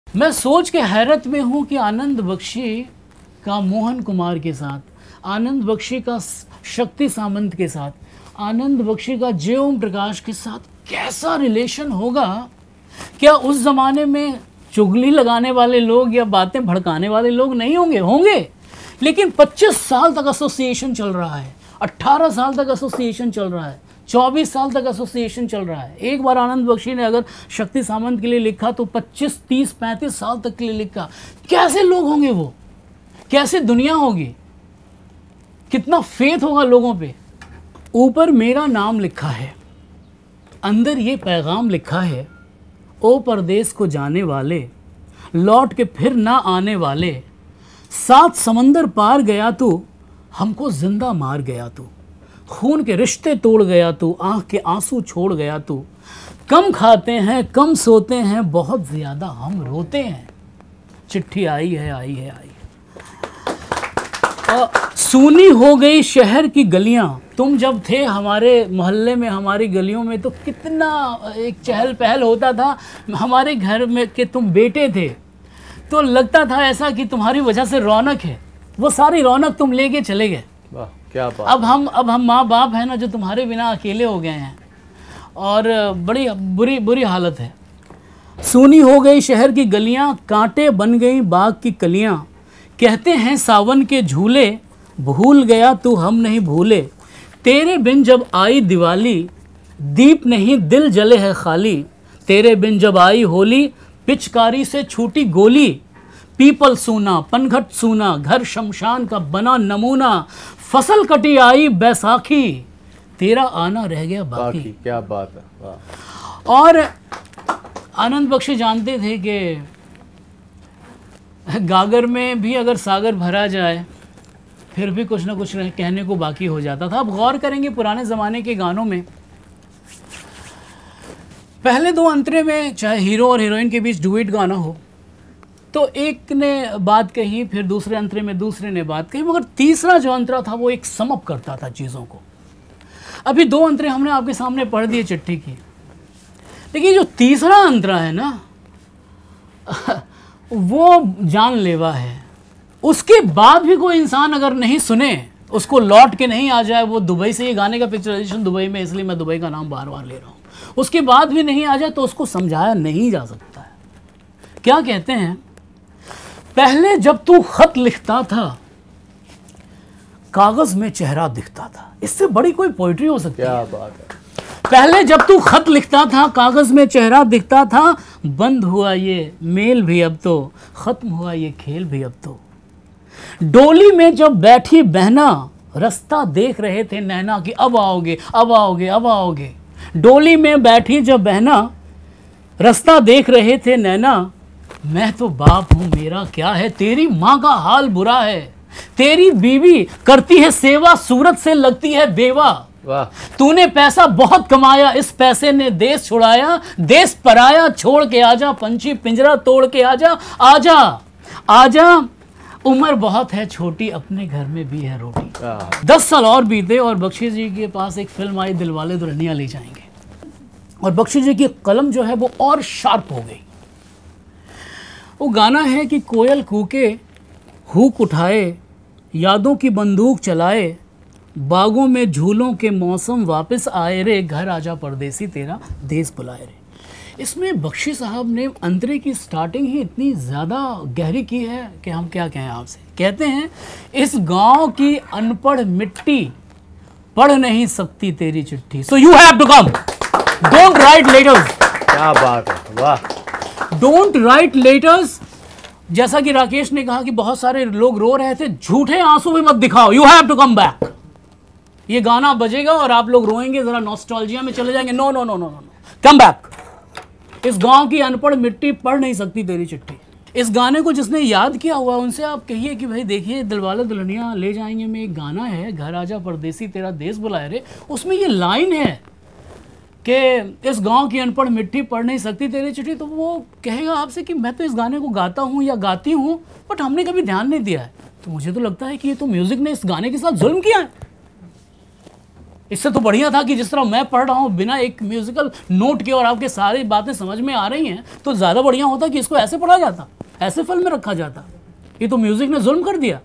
मैं सोच के हैरत में हूँ कि आनंद बख्शी का मोहन कुमार के साथ, आनंद बख्शी का शक्ति सामंत के साथ, आनंद बख्शी का जय ओम प्रकाश के साथ कैसा रिलेशन होगा। क्या उस ज़माने में चुगली लगाने वाले लोग या बातें भड़काने वाले लोग नहीं होंगे? होंगे, लेकिन 25 साल तक एसोसिएशन चल रहा है, 18 साल तक एसोसिएशन चल रहा है, 24 साल तक एसोसिएशन चल रहा है। एक बार आनंद बख्शी ने अगर शक्ति सामंत के लिए लिखा तो 25, 30, 35 साल तक के लिए लिखा। कैसे लोग होंगे वो, कैसे दुनिया होगी, कितना फेथ होगा लोगों पे। ऊपर मेरा नाम लिखा है, अंदर ये पैगाम लिखा है, ओ परदेस को जाने वाले, लौट के फिर ना आने वाले, 7 समंदर पार गया तू, हमको जिंदा मार गया तू, खून के रिश्ते तोड़ गया तू, आंख के आंसू छोड़ गया तू, कम खाते हैं कम सोते हैं, बहुत ज़्यादा हम रोते हैं, चिट्ठी आई है आई है आई है। सूनी हो गई शहर की गलियां, तुम जब थे हमारे मोहल्ले में, हमारी गलियों में, तो कितना एक चहल पहल होता था। हमारे घर में कि तुम बेटे थे तो लगता था ऐसा कि तुम्हारी वजह से रौनक है, वो सारी रौनक तुम लेके चले गए। वाह क्या बात। अब हम माँ बाप हैं ना, जो तुम्हारे बिना अकेले हो गए हैं और बड़ी बुरी हालत है। सूनी हो गई शहर की गलियां, कांटे बन गई बाग की कलियां, कहते हैं सावन के झूले, भूल गया तू हम नहीं भूले, तेरे बिन जब आई दिवाली, दीप नहीं दिल जले है खाली, तेरे बिन जब आई होली, पिचकारी से छूटी गोली, पीपल सूना पनघट सूना, घर शमशान का बना नमूना, फसल कटी आई बैसाखी, तेरा आना रह गया बाकी। क्या बात है, वाह। और आनंद बख्शी जानते थे कि गागर में भी अगर सागर भरा जाए फिर भी कुछ ना कुछ कहने को बाकी हो जाता था। अब गौर करेंगे पुराने ज़माने के गानों में, पहले 2 अंतरे में चाहे हीरो और हीरोइन के बीच डुएट गाना हो तो एक ने बात कही, फिर दूसरे अंतरे में दूसरे ने बात कही, मगर तीसरा जो अंतरा था वो एक समअप करता था चीज़ों को। अभी 2 अंतरे हमने आपके सामने पढ़ दिए चिट्ठी की, लेकिन जो तीसरा अंतरा है ना वो जानलेवा है। उसके बाद भी कोई इंसान अगर नहीं सुने, उसको लौट के नहीं आ जाए, वो दुबई से, ये गाने का पिक्चराइजेशन दुबई में, इसलिए मैं दुबई का नाम बार बार ले रहा हूँ, उसके बाद भी नहीं आ जाए तो उसको समझाया नहीं जा सकता है। क्या कहते हैं, पहले जब तू खत लिखता था कागज में चेहरा दिखता था। इससे बड़ी कोई पोइट्री हो सकती है? क्या बात है। पहले जब तू खत लिखता था कागज में चेहरा दिखता था, बंद हुआ ये मेल भी अब तो, खत्म हुआ ये खेल भी अब तो। डोली में जब बैठी बहना, रास्ता देख रहे थे नैना कि अब आओगे अब आओगे अब आओगे। डोली में बैठी जब बहना, रास्ता देख रहे थे नैना, मैं तो बाप हूँ मेरा क्या है, तेरी माँ का हाल बुरा है, तेरी बीवी करती है सेवा, सूरत से लगती है बेवा। वाह। तूने पैसा बहुत कमाया, इस पैसे ने देश छुड़ाया, देश पराया छोड़ के आजा, पंछी पिंजरा तोड़ के आजा, आजा आजा, उम्र बहुत है छोटी, अपने घर में भी है रोटी। 10 साल और बीते और बख्शी जी के पास एक फिल्म आई, दिलवाले दुल्हनिया ले जाएंगे, और बख्शी जी की कलम जो है वो और शार्प हो गई। वो गाना है कि कोयल कूके हुक उठाए, यादों की बंदूक चलाए, बागों में झूलों के मौसम वापस आए रे, घर आजा परदेसी तेरा देश बुलाए रे। इसमें बख्शी साहब ने अंतरे की स्टार्टिंग ही इतनी ज़्यादा गहरी की है कि हम क्या कहें आपसे। कहते हैं, इस गांव की अनपढ़ मिट्टी पढ़ नहीं सकती तेरी चिट्ठी, so you have to come, don't write letters. क्या बात है, वाह। Don't write letters. जैसा कि राकेश ने कहा कि बहुत सारे लोग रो रहे थे, झूठे आंसू भी मत दिखाओ, you have to come back. ये गाना बजेगा और आप लोग रोएंगे, जरा नॉस्टैल्जिया में चले जाएंगे, no no no no no, come back. इस गांव की अनपढ़ मिट्टी पढ़ नहीं सकती तेरी चिट्ठी। इस गाने को जिसने याद किया हुआ उनसे आप कहिए कि भाई देखिए, दिलवाले दुल्हनिया ले जाएंगे में एक गाना है, घर आजा परदेसी तेरा देश बुलाए रे, उसमें ये लाइन है कि इस गांव की अनपढ़ मिट्टी पढ़ नहीं सकती तेरी चिट्ठी, तो वो कहेगा आपसे कि मैं तो इस गाने को गाता हूँ या गाती हूँ, बट हमने कभी ध्यान नहीं दिया है। तो मुझे तो लगता है कि ये तो म्यूजिक ने इस गाने के साथ जुल्म किया है। इससे तो बढ़िया था कि जिस तरह मैं पढ़ रहा हूँ बिना एक म्यूजिकल नोट के और आपके सारी बातें समझ में आ रही हैं, तो ज़्यादा बढ़िया होता कि इसको ऐसे पढ़ा जाता, ऐसे फिल्म में रखा जाता। ये तो म्यूज़िक ने जुल्म कर दिया।